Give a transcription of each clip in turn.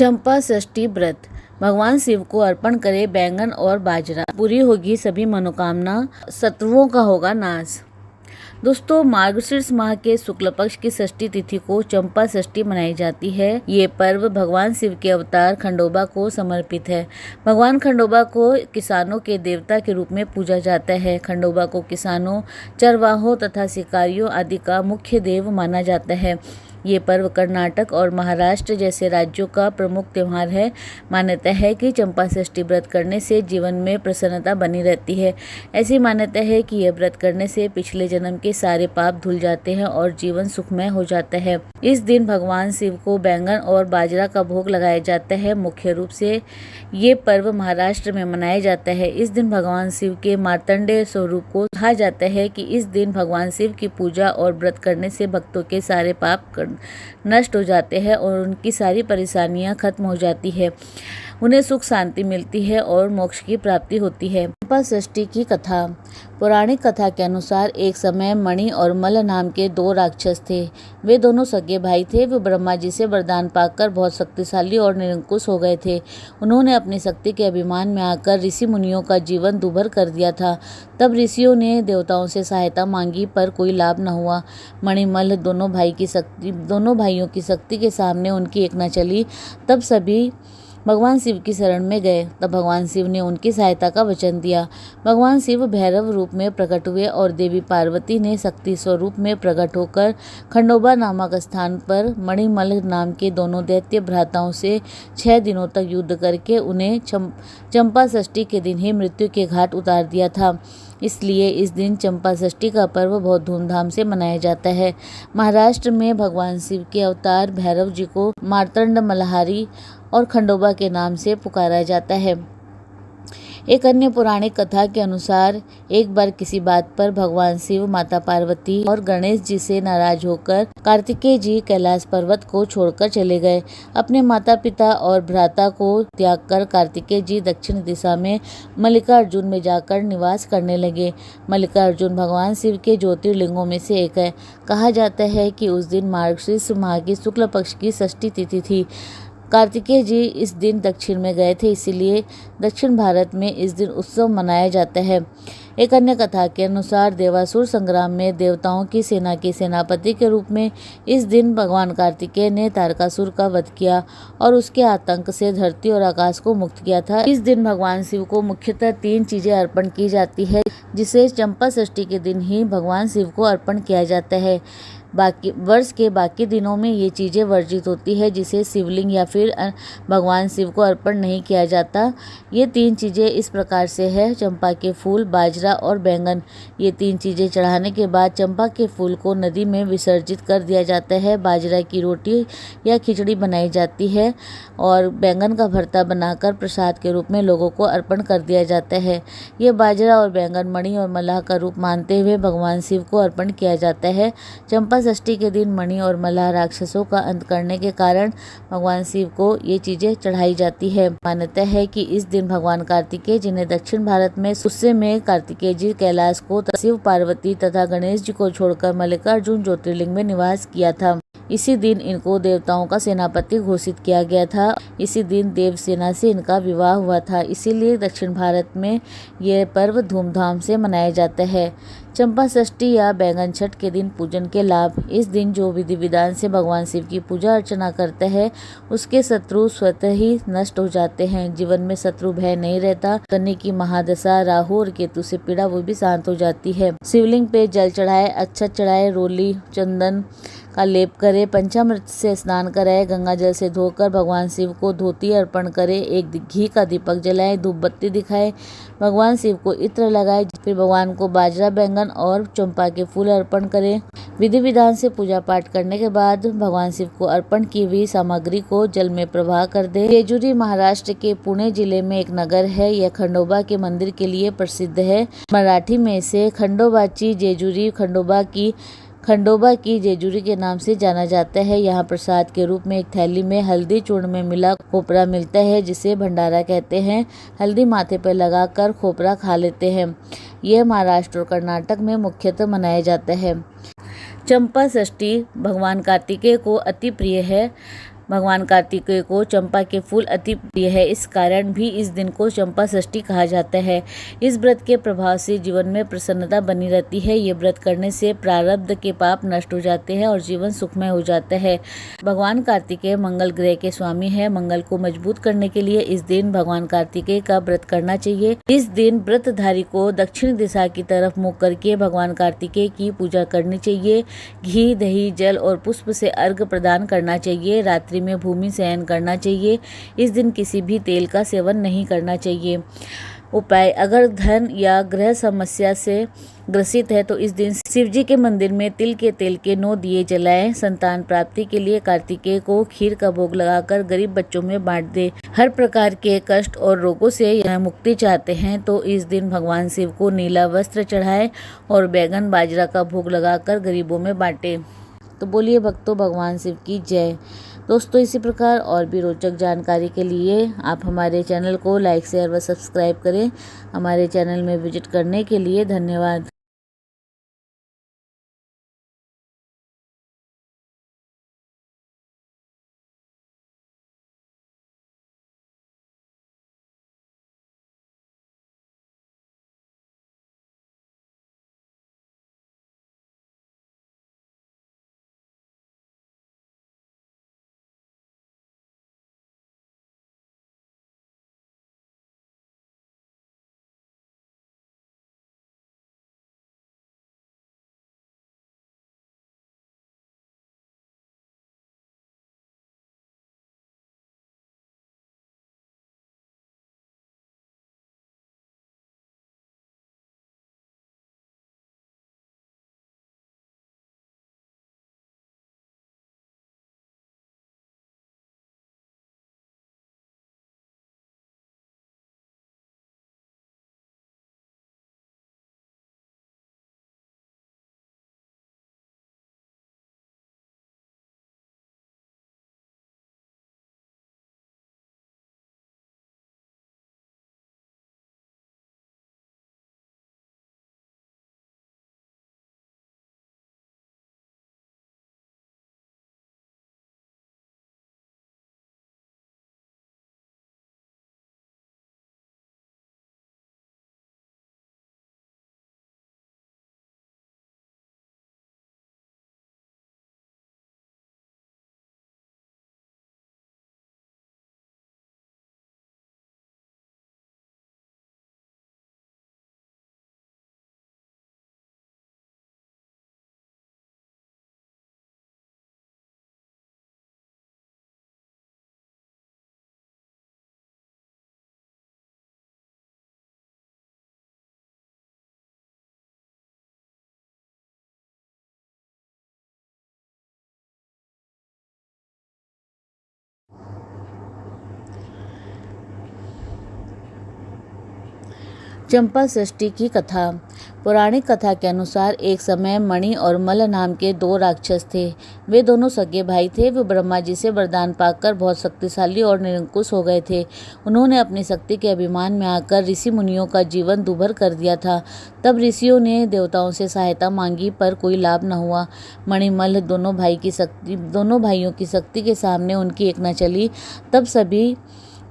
चंपा षष्ठी व्रत। भगवान शिव को अर्पण करे बैंगन और बाजरा, पूरी होगी सभी मनोकामना, शत्रुओं का होगा नाश। दोस्तों, मार्गशीर्ष माह के शुक्ल पक्ष की षष्ठी तिथि को चंपा षष्ठी मनाई जाती है। ये पर्व भगवान शिव के अवतार खंडोबा को समर्पित है। भगवान खंडोबा को किसानों के देवता के रूप में पूजा जाता है। खंडोबा को किसानों, चरवाहों तथा शिकारियों आदि का मुख्य देव माना जाता है। ये पर्व कर्नाटक और महाराष्ट्र जैसे राज्यों का प्रमुख त्योहार है। मान्यता है कि चंपा षष्ठी व्रत करने से जीवन में प्रसन्नता बनी रहती है। ऐसी मान्यता है कि यह व्रत करने से पिछले जन्म के सारे पाप धुल जाते हैं और जीवन सुखमय हो जाता है। इस दिन भगवान शिव को बैंगन और बाजरा का भोग लगाया जाता है। मुख्य रूप से ये पर्व महाराष्ट्र में मनाया जाता है। इस दिन भगवान शिव के मार्तंडेय स्वरूप को कहा जाता है कि इस दिन भगवान शिव की पूजा और व्रत करने से भक्तों के सारे पाप नष्ट हो जाते हैं और उनकी सारी परेशानियां खत्म हो जाती है। उन्हें सुख शांति मिलती है और मोक्ष की प्राप्ति होती है। चंपा षष्ठी की कथा। पौराणिक कथा के अनुसार एक समय मणि और मल नाम के दो राक्षस थे। वे दोनों सगे भाई थे। वे ब्रह्मा जी से वरदान पाकर बहुत शक्तिशाली और निरंकुश हो गए थे। उन्होंने अपनी शक्ति के अभिमान में आकर ऋषि मुनियों का जीवन दुभर कर दिया था। तब ऋषियों ने देवताओं से सहायता मांगी पर कोई लाभ न हुआ। मणिमल दोनों भाइयों की शक्ति के सामने उनकी एक न चली। तब सभी भगवान शिव की शरण में गए। तब भगवान शिव ने उनकी सहायता का वचन दिया। भगवान शिव भैरव रूप में प्रकट हुए और देवी पार्वती ने शक्ति स्वरूप में प्रकट होकर खंडोबा नामक स्थान पर मणिमल नाम के दोनों दैत्य भ्राताओं से 6 दिनों तक युद्ध करके उन्हें चंपा षष्ठी के दिन ही मृत्यु के घाट उतार दिया था। इसलिए इस दिन चंपा षष्ठी का पर्व बहुत धूमधाम से मनाया जाता है। महाराष्ट्र में भगवान शिव के अवतार भैरव जी को मार्तंड मल्हारी और खंडोबा के नाम से पुकारा जाता है। एक अन्य पौराणिक कथा के अनुसार एक बार किसी बात पर भगवान शिव, माता पार्वती और गणेश जी से नाराज होकर कार्तिकेय जी कैलाश पर्वत को छोड़कर चले गए। अपने माता पिता और भ्राता को त्याग कर कार्तिकेय जी दक्षिण दिशा में मल्लिकार्जुन में जाकर निवास करने लगे। मल्लिकार्जुन भगवान शिव के ज्योतिर्लिंगों में से एक है। कहा जाता है कि उस दिन मार्गशीर्ष माह की शुक्ल पक्ष की षष्ठी तिथि थी। कार्तिकेय जी इस दिन दक्षिण में गए थे, इसीलिए दक्षिण भारत में इस दिन उत्सव मनाया जाता है। एक अन्य कथा के अनुसार देवासुर संग्राम में देवताओं की सेना के सेनापति के रूप में इस दिन भगवान कार्तिकेय ने तारकासुर का वध किया और उसके आतंक से धरती और आकाश को मुक्त किया था। इस दिन भगवान शिव को मुख्यतः 3 चीजें अर्पण की जाती है, जिसे चंपा षष्ठी के दिन ही भगवान शिव को अर्पण किया जाता है। वर्ष के बाकी दिनों में ये चीज़ें वर्जित होती है, जिसे शिवलिंग या फिर भगवान शिव को अर्पण नहीं किया जाता। ये 3 चीज़ें इस प्रकार से है: चंपा के फूल, बाजरा और बैंगन। ये 3 चीज़ें चढ़ाने के बाद चंपा के फूल को नदी में विसर्जित कर दिया जाता है। बाजरा की रोटी या खिचड़ी बनाई जाती है और बैंगन का भरता बनाकर प्रसाद के रूप में लोगों को अर्पण कर दिया जाता है। ये बाजरा और बैंगन मणि और मल्लाह का रूप मानते हुए भगवान शिव को अर्पण किया जाता है। चंपा षष्ठी के दिन मणि और मल्लाह राक्षसों का अंत करने के कारण भगवान शिव को ये चीजें चढ़ाई जाती है। मान्यता है कि इस दिन भगवान कार्तिकेय जी ने दक्षिण भारत में उससे में कार्तिकेय जी कैलाश को, शिव पार्वती तथा गणेश जी को छोड़कर मल्लिकार्जुन ज्योतिर्लिंग में निवास किया था। इसी दिन इनको देवताओं का सेनापति घोषित किया गया था। इसी दिन देवसेना से इनका विवाह हुआ था। इसीलिए दक्षिण भारत में यह पर्व धूमधाम से मनाया जाता है। चंपा षष्ठी या बैंगन छठ के दिन पूजन के लाभ। इस दिन जो विधि विधान से भगवान शिव की पूजा अर्चना करता है, उसके शत्रु स्वतः ही नष्ट हो जाते हैं। जीवन में शत्रु भय नहीं रहता। शनि की महादशा, राहु और केतु से पीड़ा वो भी शांत हो जाती है। शिवलिंग पे जल चढ़ाए, अक्षत चढ़ाए, रोली चंदन का लेप करे, पंचामृत से स्नान कराए, गंगा जल से धोकर भगवान शिव को धोती अर्पण करे, एक घी का दीपक जलाए, धूप बत्ती दिखाए, भगवान शिव को इत्र लगाए, फिर भगवान को बाजरा, बैंगन और चंपा के फूल अर्पण करें। विधि विधान से पूजा पाठ करने के बाद भगवान शिव को अर्पण की हुई सामग्री को जल में प्रवाह कर दे। जेजुरी महाराष्ट्र के पुणे जिले में एक नगर है। यह खंडोबा के मंदिर के लिए प्रसिद्ध है। मराठी में इसे खंडोबाची जेजुरी, खंडोबा की जेजुरी के नाम से जाना जाता है। यहाँ प्रसाद के रूप में एक थैली में हल्दी चूर्ण में मिला खोपरा मिलता है, जिसे भंडारा कहते हैं। हल्दी माथे पर लगाकर खोपरा खा लेते हैं। यह महाराष्ट्र और कर्नाटक में मुख्यतः मनाया जाता है। चंपा षष्ठी भगवान कार्तिकेय को अति प्रिय है। भगवान कार्तिकेय को चंपा के फूल अति प्रिय है। इस कारण भी इस दिन को चंपा षष्ठी कहा जाता है। इस व्रत के प्रभाव से जीवन में प्रसन्नता बनी रहती है। ये व्रत करने से प्रारब्ध के पाप नष्ट हो जाते हैं और जीवन सुखमय हो जाता है। भगवान कार्तिकेय मंगल ग्रह के स्वामी है। मंगल को मजबूत करने के लिए इस दिन भगवान कार्तिकेय का व्रत करना चाहिए। इस दिन व्रतधारी को दक्षिण दिशा की तरफ मुख करके भगवान कार्तिकेय की पूजा करनी चाहिए। घी, दही, जल और पुष्प से अर्घ्य प्रदान करना चाहिए। रात्रि में भूमि शयन करना चाहिए। इस दिन किसी भी तेल का सेवन नहीं करना चाहिए। उपाय: अगर धन या ग्रह समस्या से ग्रसित है तो इस दिन शिवजी के मंदिर में तिल के तेल के 9 दिए जलाएं। संतान प्राप्ति के लिए कार्तिकेय को खीर का भोग लगाकर गरीब बच्चों में बांट दे। हर प्रकार के कष्ट और रोगों से मुक्ति चाहते हैं तो इस दिन भगवान शिव को नीला वस्त्र चढ़ाएं और बैगन बाजरा का भोग लगाकर गरीबों में बांटे। तो बोलिए भक्तों, भगवान शिव की जय। दोस्तों, इसी प्रकार और भी रोचक जानकारी के लिए आप हमारे चैनल को लाइक, शेयर व सब्सक्राइब करें। हमारे चैनल में विजिट करने के लिए धन्यवाद। चंपा षष्ठी की कथा। पौराणिक कथा के अनुसार एक समय मणि और मल नाम के 2 राक्षस थे। वे दोनों सगे भाई थे। वे ब्रह्मा जी से वरदान पाकर बहुत शक्तिशाली और निरंकुश हो गए थे। उन्होंने अपनी शक्ति के अभिमान में आकर ऋषि मुनियों का जीवन दूभर कर दिया था। तब ऋषियों ने देवताओं से सहायता मांगी पर कोई लाभ न हुआ। मणिमल दोनों भाइयों की शक्ति के सामने उनकी एक न चली। तब सभी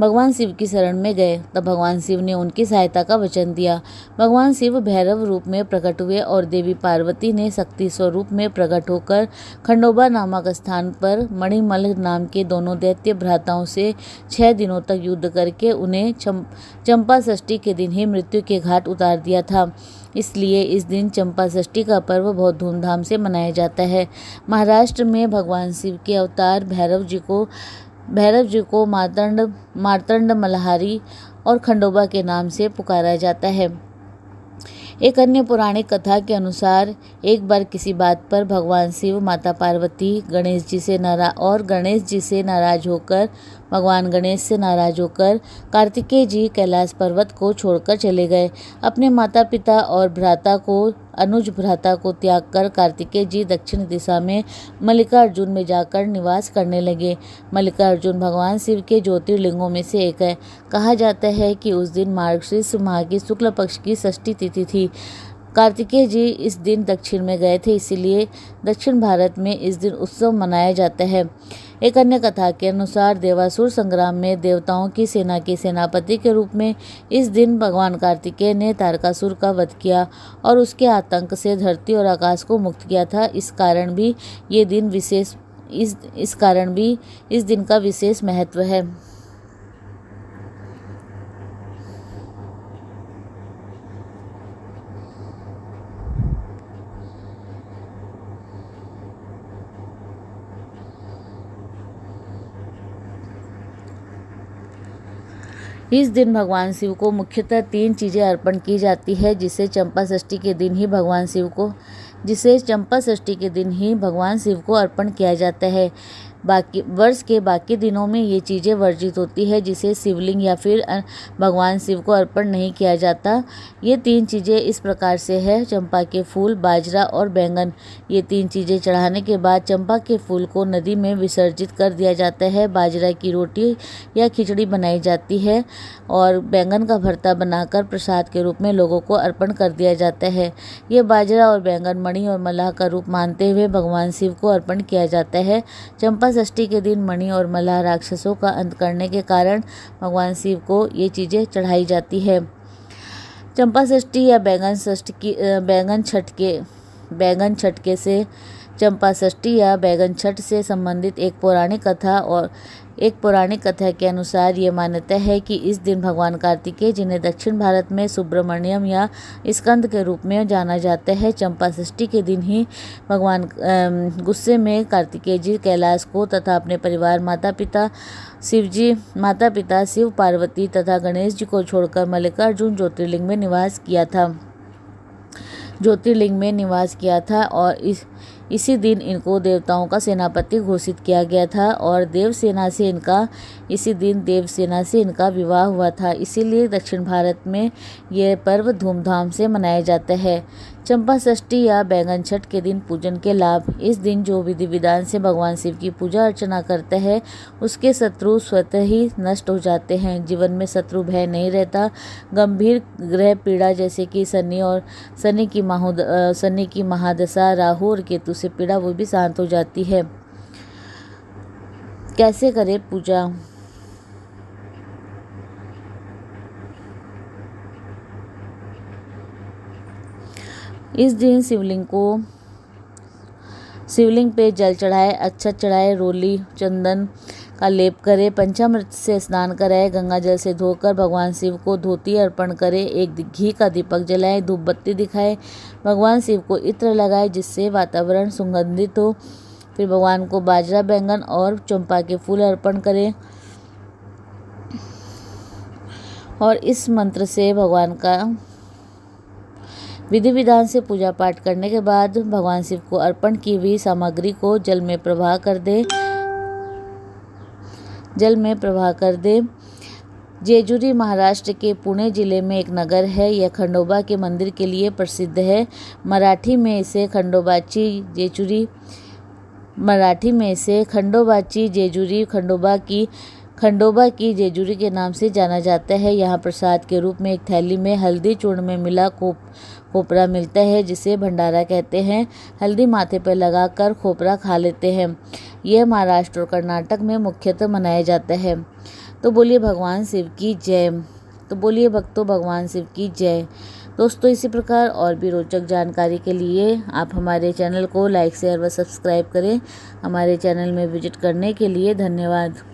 भगवान शिव की शरण में गए। तब भगवान शिव ने उनकी सहायता का वचन दिया। भगवान शिव भैरव रूप में प्रकट हुए और देवी पार्वती ने शक्ति स्वरूप में प्रकट होकर खंडोबा नामक स्थान पर मणिमल नाम के दोनों दैत्य भ्राताओं से 6 दिनों तक युद्ध करके उन्हें चंपा षष्ठी के दिन ही मृत्यु के घाट उतार दिया था। इसलिए इस दिन चंपा षष्ठी का पर्व बहुत धूमधाम से मनाया जाता है। महाराष्ट्र में भगवान शिव के अवतार भैरव जी को मार्तंड मल्हारी और खंडोबा के नाम से पुकारा जाता है। एक अन्य पौराणिक कथा के अनुसार एक बार किसी बात पर भगवान शिव, माता पार्वती, गणेश जी से नाराज होकर कार्तिकेय जी कैलाश पर्वत को छोड़कर चले गए। अपने माता पिता और अनुज भ्राता को त्याग कर कार्तिकेय जी दक्षिण दिशा में मल्लिकार्जुन में जाकर निवास करने लगे। मल्लिकार्जुन भगवान शिव के ज्योतिर्लिंगों में से एक है। कहा जाता है कि उस दिन मार्गशीर्ष माह की शुक्ल पक्ष की षष्ठी तिथि थी। कार्तिकेय जी इस दिन दक्षिण में गए थे, इसीलिए दक्षिण भारत में इस दिन उत्सव मनाया जाता है। एक अन्य कथा के अनुसार देवासुर संग्राम में देवताओं की सेना के सेनापति के रूप में इस दिन भगवान कार्तिकेय ने तारकासुर का वध किया और उसके आतंक से धरती और आकाश को मुक्त किया था। इस कारण भी इस दिन का विशेष महत्व है। इस दिन भगवान शिव को मुख्यतः 3 चीज़ें अर्पण की जाती है, जिसे चंपा षष्ठी के दिन ही भगवान शिव को अर्पण किया जाता है। बाकी वर्ष के बाकी दिनों में ये चीज़ें वर्जित होती है, जिसे शिवलिंग या फिर भगवान शिव को अर्पण नहीं किया जाता। ये 3 चीज़ें इस प्रकार से है: चंपा के फूल, बाजरा और बैंगन। ये 3 चीज़ें चढ़ाने के बाद चंपा के फूल को नदी में विसर्जित कर दिया जाता है। बाजरा की रोटी या खिचड़ी बनाई जाती है और बैंगन का भरता बनाकर प्रसाद के रूप में लोगों को अर्पण कर दिया जाता है। ये बाजरा और बैंगन मणि और मलाह का रूप मानते हुए भगवान शिव को अर्पण किया जाता है। चंपा षष्ठी के दिन मणि और मलाह राक्षसों का अंत करने के कारण भगवान शिव को ये चीज़ें चढ़ाई जाती है। चंपा षष्ठी या बैंगन छठ से संबंधित एक पौराणिक कथा के अनुसार ये मान्यता है कि इस दिन भगवान कार्तिकेय, जिन्हें दक्षिण भारत में सुब्रमण्यम या स्कंद के रूप में जाना जाता है, चंपा षष्ठी के दिन ही भगवान गुस्से में कार्तिकेय जी कैलाश को तथा अपने परिवार माता पिता शिव, पार्वती तथा गणेश जी को छोड़कर मल्लिकार्जुन ज्योतिर्लिंग में निवास किया था और इसी दिन इनको देवताओं का सेनापति घोषित किया गया था और देवसेना से इनका विवाह हुआ था। इसीलिए दक्षिण भारत में यह पर्व धूमधाम से मनाया जाता है। चंपा षष्ठी या बैंगन छठ के दिन पूजन के लाभ: इस दिन जो विधि विधान से भगवान शिव की पूजा अर्चना करता है, उसके शत्रु स्वतः ही नष्ट हो जाते हैं। जीवन में शत्रु भय नहीं रहता। गंभीर ग्रह पीड़ा जैसे कि शनि की महादशा, राहु और केतु से पीड़ा, वो भी शांत हो जाती है। कैसे करें पूजा? इस दिन शिवलिंग पे जल चढ़ाए, अक्षत चढ़ाए, रोली चंदन का लेप करे, पंचामृत से स्नान कराए, गंगा जल से धोकर भगवान शिव को धोती अर्पण करे, एक घी का दीपक जलाए, धूप बत्ती दिखाए, भगवान शिव को इत्र लगाए जिससे वातावरण सुगंधित हो। फिर भगवान को बाजरा, बैंगन और चंपा के फूल अर्पण करें और इस मंत्र से भगवान का विधि विधान से पूजा पाठ करने के बाद भगवान शिव को अर्पण की हुई सामग्री को जल में प्रवाह कर दे। जेजुरी महाराष्ट्र के पुणे जिले में एक नगर है। यह खंडोबा के मंदिर के लिए प्रसिद्ध है। मराठी में इसे खंडोबा की जेजुरी के नाम से जाना जाता है। यहाँ प्रसाद के रूप में एक थैली में हल्दी चूर्ण में मिला खोपरा मिलता है, जिसे भंडारा कहते हैं। हल्दी माथे पर लगाकर खोपरा खा लेते हैं। यह महाराष्ट्र और कर्नाटक में मुख्यतः मनाया जाता है। तो बोलिए भगवान शिव की जय। तो बोलिए भक्तों, भगवान शिव की जय। दोस्तों, इसी प्रकार और भी रोचक जानकारी के लिए आप हमारे चैनल को लाइक, शेयर व सब्सक्राइब करें। हमारे चैनल में विजिट करने के लिए धन्यवाद।